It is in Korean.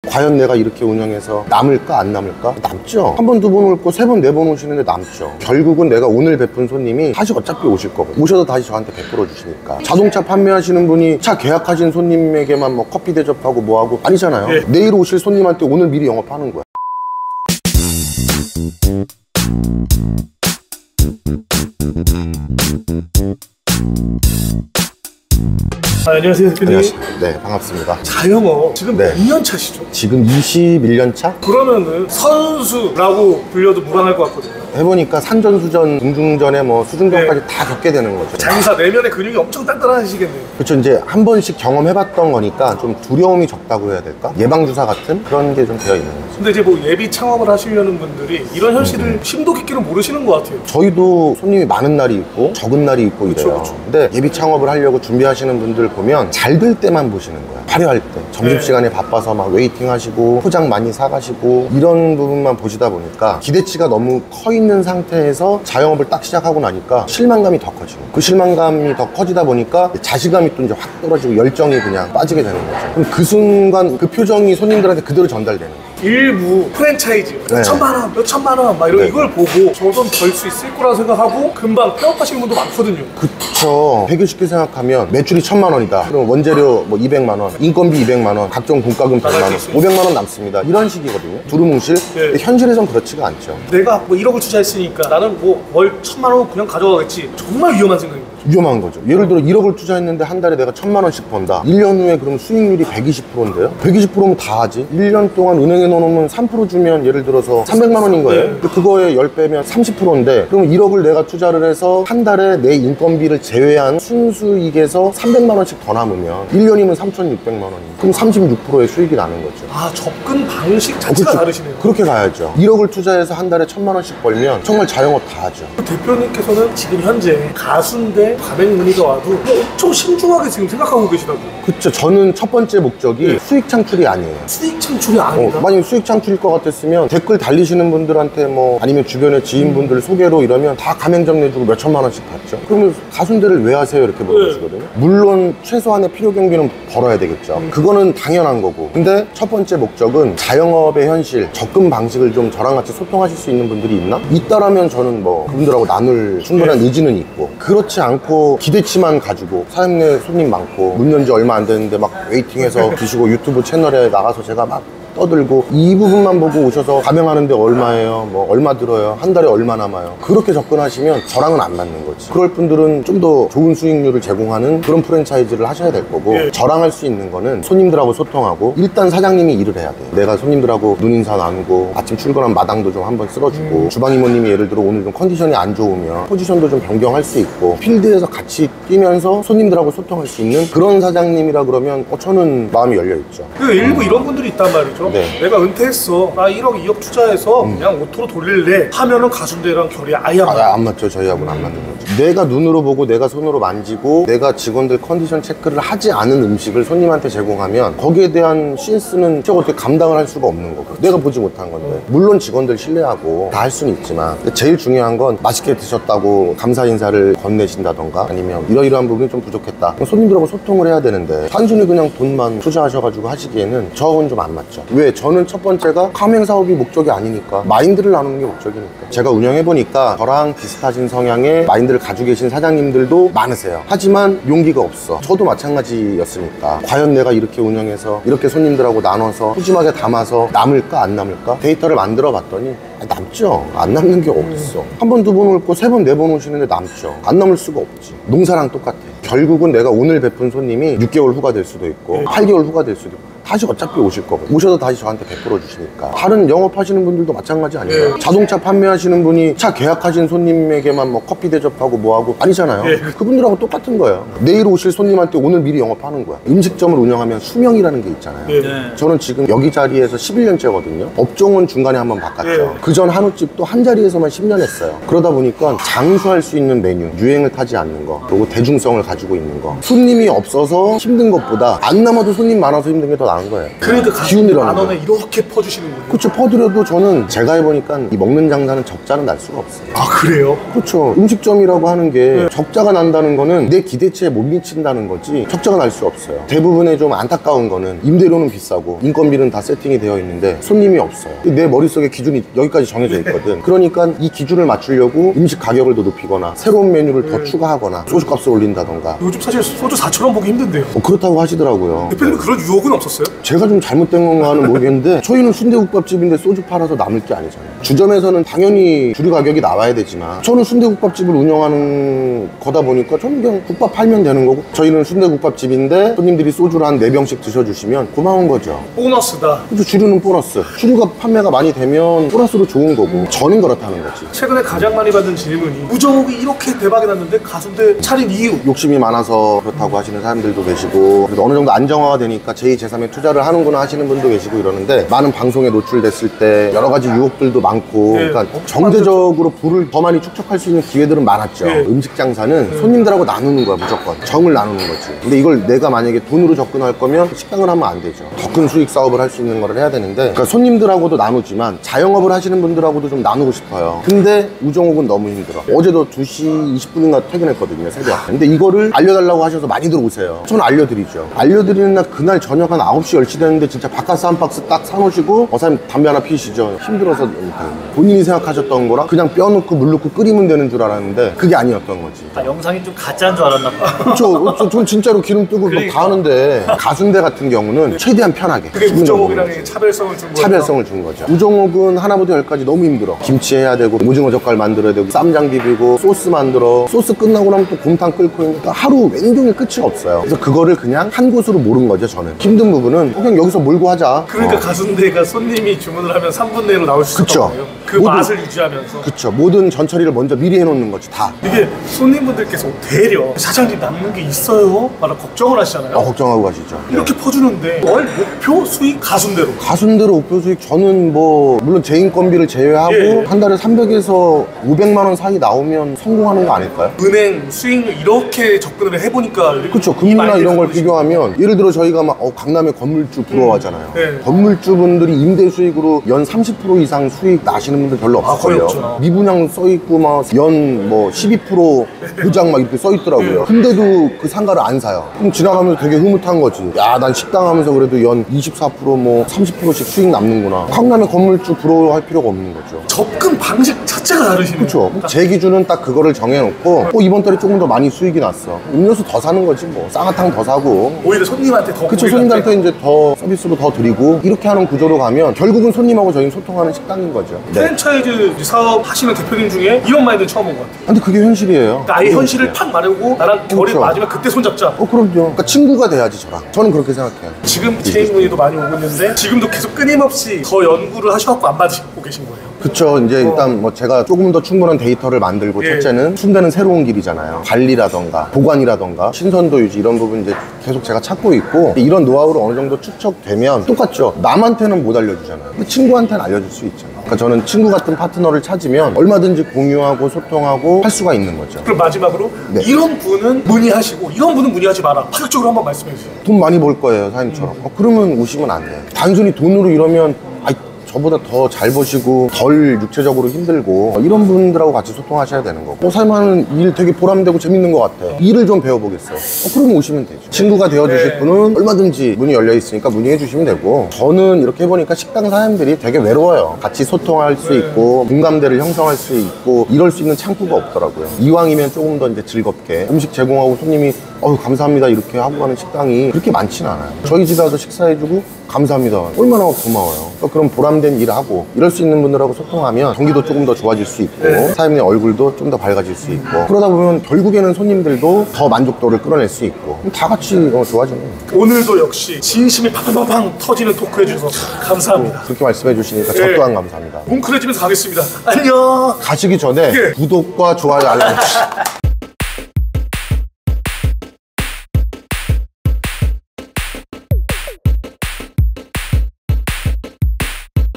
과연 내가 이렇게 운영해서 남을까 안 남을까? 남죠. 한 번, 두 번 올 거 세 번, 네 번 오시는데 남죠. 결국은 내가 오늘 베푼 손님이 다시 어차피 오실 거거든요. 오셔도 다시 저한테 베풀어 주시니까. 자동차 판매하시는 분이 차 계약하신 손님에게만 뭐 커피 대접하고 뭐하고 아니잖아요. 네. 내일 오실 손님한테 오늘 미리 영업하는 거야. 안녕하세요, 대표님. 네, 반갑습니다. 자영업 지금 몇 년 차시죠? 지금 21년 차? 그러면은 선수라고 불려도 무방할 것 같거든요. 해보니까 산전수전, 중중전에 뭐 수중전까지 다 겪게 되는 거죠. 장사 내면의 근육이 엄청 단단하시겠네요. 그렇죠. 이제 한 번씩 경험해봤던 거니까 좀 두려움이 적다고 해야 될까? 예방주사 같은 그런 게 좀 되어 있는 거죠. 근데 이제 뭐 예비 창업을 하시려는 분들이 이런 현실을 심도 깊게는 모르시는 것 같아요. 저희도 손님이 많은 날이 있고 적은 날이 있고 이래요. 근데 예비 창업을 하려고 준비하시는 분들 보면 잘 될 때만 보시는 거예요. 화려할 때 점심시간에 바빠서 막 웨이팅 하시고 포장 많이 사가시고 이런 부분만 보시다 보니까 기대치가 너무 커 있는 상태에서 자영업을 딱 시작하고 나니까 실망감이 더 커지고 그 실망감이 더 커지다 보니까 자신감이 또 이제 확 떨어지고 열정이 그냥 빠지게 되는 거죠. 그럼 그 순간 그 표정이 손님들한테 그대로 전달되는 거예요. 일부 프랜차이즈 몇 천만 원, 몇 천만 원 막 이런 이걸 보고 저 돈 벌 수 있을 거라 생각하고 금방 폐업하시는 분도 많거든요. 그쵸. 되게 쉽게 생각하면 매출이 1000만 원이다. 그럼 원재료 뭐 200만 원, 인건비 200만 원, 각종 공과금 100만 원, 500만 원 남습니다. 이런 식이거든요. 두루뭉실. 근데 현실에선 그렇지가 않죠. 내가 뭐 1억을 투자했으니까 나는 뭐 월 1000만 원 그냥 가져가겠지. 정말 위험한 생각입니다. 위험한 거죠. 예를 들어 1억을 투자했는데 한 달에 내가 1000만 원씩 번다. 1년 후에 그럼 수익률이 120%인데요? 120%면 다 하지. 1년 동안 은행에 넣어놓으면 3% 주면 예를 들어서 300만 원인 거예요. 근데 그거에 10배면 30%인데 그럼 1억을 내가 투자를 해서 한 달에 내 인건비를 제외한 순수익에서 300만 원씩 더 남으면 1년이면 3,600만 원이에요. 그럼 36%의 수익이 나는 거죠. 아, 접근 방식 자체가 그렇죠. 다르시네요. 그렇게 가야죠. 1억을 투자해서 한 달에 1000만 원씩 벌면 정말 자영업 다 하죠. 대표님께서는 지금 현재 가수인데 가맹 문의가 와도 엄청 신중하게 지금 생각하고 계시다고요. 그쵸. 저는 첫 번째 목적이 수익 창출이 아니에요. 수익 창출이 아니다? 만약 수익 창출일 것 같았으면 댓글 달리시는 분들한테 뭐 아니면 주변의 지인분들 소개로 이러면 다 가맹점 내주고 몇 천만 원씩 받죠. 그러면 가순대를 왜 하세요? 이렇게 물어보시거든요. 물론 최소한의 필요 경비는 벌어야 되겠죠. 그거는 당연한 거고. 근데 첫 번째 목적은 자영업의 현실, 접근 방식을 좀 저랑 같이 소통하실 수 있는 분들이 있나? 있다라면 저는 뭐 그분들하고 나눌 충분한 의지는 있고, 그렇지 않고 기대치만 가지고 사장님 손님 많고 문 연지 얼마 안 됐는데 막 웨이팅해서 드시고 유튜브 채널에 나가서 제가 막 떠들고 이 부분만 보고 오셔서 가맹하는데 얼마예요? 뭐 얼마 들어요? 한 달에 얼마 남아요? 그렇게 접근하시면 저랑은 안 맞는 거지. 그럴 분들은 좀 더 좋은 수익률을 제공하는 그런 프랜차이즈를 하셔야 될 거고, 저랑 할 수 있는 거는 손님들하고 소통하고 일단 사장님이 일을 해야 돼요. 내가 손님들하고 눈인사 나누고 아침 출근한 마당도 좀 한번 쓸어주고 주방 이모님이 예를 들어 오늘 좀 컨디션이 안 좋으면 포지션도 좀 변경할 수 있고 필드에서 같이 뛰면서 손님들하고 소통할 수 있는 그런 사장님이라 그러면 저는 마음이 열려있죠. 일부 이런 분들이 있단 말이죠. 내가 은퇴했어. 나 1억, 2억 투자해서 그냥 오토로 돌릴래 하면은 가순대랑 결이 아예 안 맞죠. 저희하고는 안 맞는 거죠. 내가 눈으로 보고 내가 손으로 만지고 내가 직원들 컨디션 체크를 하지 않은 음식을 손님한테 제공하면 거기에 대한 CS는 제가 어떻게 감당을 할 수가 없는 거고, 내가 보지 못한 건데. 물론 직원들 신뢰하고 다 할 수는 있지만 제일 중요한 건 맛있게 드셨다고 감사 인사를 건네신다던가 아니면 이러이러한 부분이 좀 부족했다, 손님들하고 소통을 해야 되는데 단순히 그냥 돈만 투자하셔가지고 하시기에는 저하고는 좀 안 맞죠. 왜? 저는 첫 번째가 가맹 사업이 목적이 아니니까 마인드를 나누는 게 목적이니까. 제가 운영해보니까 저랑 비슷하신 성향의 마인드를 가지고 계신 사장님들도 많으세요. 하지만 용기가 없어. 저도 마찬가지였으니까 과연 내가 이렇게 운영해서 이렇게 손님들하고 나눠서 푸짐하게 담아서 남을까 안 남을까? 데이터를 만들어 봤더니 남죠. 안 남는 게 어딨어. 한 번, 두 번 올 거 세 번, 네 번 오시는데 남죠. 안 남을 수가 없지. 농사랑 똑같아. 결국은 내가 오늘 베푼 손님이 6개월 후가 될 수도 있고 8개월 후가 될 수도 있고 다시 어차피 오실 거고, 오셔도 다시 저한테 베풀어 주시니까. 다른 영업하시는 분들도 마찬가지 아니에요? 자동차 판매하시는 분이 차 계약하신 손님에게만 뭐 커피 대접하고 뭐하고 아니잖아요. 그분들하고 똑같은 거예요. 내일 오실 손님한테 오늘 미리 영업하는 거야. 음식점을 운영하면 수명이라는 게 있잖아요. 저는 지금 여기 자리에서 11년째거든요 업종은 중간에 한번 바꿨죠. 그전 한우집도 한 자리에서만 10년 했어요. 그러다 보니까 장수할 수 있는 메뉴, 유행을 타지 않는 거, 그리고 대중성을 가지고 있는 거. 손님이 없어서 힘든 것보다 안 남아도 손님 많아서 힘든 게 더 나은 나은 거예요. 그러니까 기운이라는 만 원에 거. 이렇게 퍼주시는군요. 그렇죠. 퍼드려도 저는 제가 해보니까 이 먹는 장사는 적자는 날 수가 없어요. 아 그래요? 그렇죠. 음식점이라고 하는 게 적자가 난다는 거는 내 기대치에 못 미친다는 거지 적자가 날 수 없어요. 대부분의 좀 안타까운 거는 임대료는 비싸고 인건비는 다 세팅이 되어 있는데 손님이 없어요. 내 머릿속에 기준이 여기까지 정해져 있거든. 그러니까 이 기준을 맞추려고 음식 가격을 더 높이거나 새로운 메뉴를 더 추가하거나 소주값을 올린다던가 요즘 사실 소주 4,000원 보기 힘든데요. 그렇다고 하시더라고요. 대표님 그런 유혹은 없었어요? 제가 좀 잘못된 건가는 모르겠는데 저희는 순대국밥집인데 소주 팔아서 남을 게 아니잖아요. 주점에서는 당연히 주류 가격이 나와야 되지만 저는 순대국밥집을 운영하는 거다 보니까 저는 그냥 국밥 팔면 되는 거고 저희는 순대국밥집인데 손님들이 소주를 한 4병씩 드셔주시면 고마운 거죠. 보너스다. 그래서 주류는 보너스. 주류가 판매가 많이 되면 보너스로 좋은 거고 저는 그렇다는 거지. 최근에 가장 많이 받은 질문이 우정옥이 이렇게 대박이 났는데 가수인데 차린 이유. 욕심이 많아서 그렇다고 하시는 사람들도 계시고 그래도 어느 정도 안정화가 되니까 제2, 제3의 투자를 하는구나 하시는 분도 계시고 이러는데 많은 방송에 노출됐을 때 여러 가지 유혹들도 많고 네, 그러니까 정제적으로 부를 더 많이 축적할 수 있는 기회들은 많았죠. 네. 음식 장사는 손님들하고 나누는 거야 무조건. 정을 나누는 거지. 근데 이걸 내가 만약에 돈으로 접근할 거면 식당을 하면 안 되죠. 더 큰 수익 사업을 할 수 있는 거를 해야 되는데 그러니까 손님들하고도 나누지만 자영업을 하시는 분들하고도 좀 나누고 싶어요. 근데 우정옥은 너무 힘들어. 어제도 2시 20분인가 퇴근했거든요 새벽. 근데 이거를 알려달라고 하셔서 많이들 오세요. 저는 알려드리죠. 알려드리는 날 그날 저녁 한 9시 10시 됐는데 진짜 바카스 한 박스 딱 사놓으시고 사장님 담배 하나 피시죠. 힘들어서 본인이 생각하셨던 거랑 그냥 뼈 넣고 물 넣고 끓이면 되는 줄 알았는데 그게 아니었던 거지. 아, 영상이 좀 가짜인 줄 알았나 봐. 그렇죠. 전 진짜로 기름 뜨고 막 다 하는데 가순대 같은 경우는 최대한 편하게 그게 우정옥이랑 차별성을 준 거예요. 차별성을 준 거죠. 우정옥은 하나부터 열까지 너무 힘들어. 김치 해야 되고 오징어 젓갈 만들어야 되고 쌈장 비비고 소스 만들어. 소스 끝나고 나면 또 곰탕 끓고 하니까 하루 왼종일 끝이 없어요. 그래서 그거를 그냥 한 곳으로 모른 거죠 저는. 힘든 부분은 그냥 여기서 몰고 하자. 그러니까 가순대가 손님이 주문을 하면 3분 내로 나올 수 그쵸. 있었던 거예요. 그 모든- 맛을 유지하면서. 그쵸. 모든 전처리를 먼저 미리 해놓는 거지 다. 이게 손님분들께서 되려 사장님 남는 게 있어요? 말아 걱정을 하시잖아요. 걱정하고 가시죠. 이렇게 퍼주는데 월 목표 수익 가순대로. 가순대로 목표 수익 저는 뭐 물론 제 인건비를 제외하고 예. 한 달에 300에서 500만 원 사이 나오면 성공하는 거 아닐까요? 은행 수익률 이렇게 접근을 해보니까 그렇죠. 금리나 이런 걸 비교하면 예를 들어 저희가 막 강남의 건물주 부러워하잖아요. 네. 건물주 분들이 임대 수익으로 연 30% 이상 수익 나시는 분들 별로 아, 거의 없어요. 없죠. 미분양 써 있고 막 연 뭐 12% 보장 막 이렇게 써 있더라고요. 근데도 그 상가를 안 사요. 그럼 지나가면서 되게 흐뭇한 거지. 야, 난 식당 하면서 그래도 연 24%뭐 30%씩 수익 남는구나. 강남의 건물주 부러워할 필요가 없는 거죠. 접근 방식 자체가 다르시네요. 그렇죠. 제 기준은 딱 그거를 정해놓고 이번 달에 조금 더 많이 수익이 났어. 음료수 더 사는 거지 뭐. 쌍화탕 더 사고. 오히려 손님한테 더 그쵸. 손님들한테 이제 더 서비스로 더 드리고 이렇게 하는 구조로 가면 결국은 손님하고 저희는 소통하는 식당인 거죠. 네. 프랜차이즈 사업 하시는 대표님 중에 이런 마인드 처음 본 것 같아요. 근데 그게 현실이에요. 그러니까 아예 현실을 팍 말하고 나랑 결이 그렇죠. 맞으면 그때 손잡자. 그럼요. 그러니까 친구가 돼야지 저랑. 저는 그렇게 생각해요. 지금 체인 문의도 많이 오고 있는데 지금도 계속 끊임없이 더 연구를 하셔갖고 안 받으시고 계신 거예요. 그쵸. 이제 일단 뭐 제가 조금 더 충분한 데이터를 만들고 예. 첫째는 순대는 새로운 길이잖아요. 관리라던가 보관이라던가 신선도 유지 이런 부분 이제 계속 제가 찾고 있고 이런 노하우를 어느 정도 축적되면 똑같죠. 남한테는 못 알려주잖아요. 근데 친구한테는 알려줄 수 있잖아요. 그러니까 저는 친구 같은 파트너를 찾으면 얼마든지 공유하고 소통하고 할 수가 있는 거죠. 그럼 마지막으로 네. 이런 분은 문의하시고 이런 분은 문의하지 마라. 파격적으로 한번 말씀해 주세요. 돈 많이 벌 거예요, 사장님처럼. 그러면 오시면 안 돼요. 단순히 돈으로 이러면 저보다 더 잘 버시고 덜 육체적으로 힘들고 이런 분들하고 같이 소통하셔야 되는 거고 사장님하는 일 되게 보람되고 재밌는 것 같아. 일을 좀 배워보겠어요. 그러면 오시면 되죠. 친구가 되어주실 네. 분은 얼마든지 문이 열려 있으니까 문의해 주시면 되고 저는 이렇게 해보니까 식당 사장님들이 되게 외로워요. 같이 소통할 수 있고 공감대를 형성할 수 있고 이럴 수 있는 창구가 없더라고요. 이왕이면 조금 더 이제 즐겁게 음식 제공하고 손님이 감사합니다 이렇게 하고 가는 식당이 그렇게 많지는 않아요. 저희 집에 와서 식사해주고 감사합니다. 얼마나 고마워요. 그럼 보람된 일을 하고 이럴 수 있는 분들하고 소통하면 경기도 조금 더 좋아질 수 있고 사장님의 얼굴도 좀 더 밝아질 수 있고 그러다 보면 결국에는 손님들도 더 만족도를 끌어낼 수 있고 다 같이 좋아지는 거예요. 오늘도 역시 진심이 팡팡팡 터지는 토크 해주셔서 감사합니다. 그렇게 말씀해 주시니까 저 또한 감사합니다. 뭉클해지면서 가겠습니다. 안녕. 가시기 전에 예. 구독과 좋아요 알람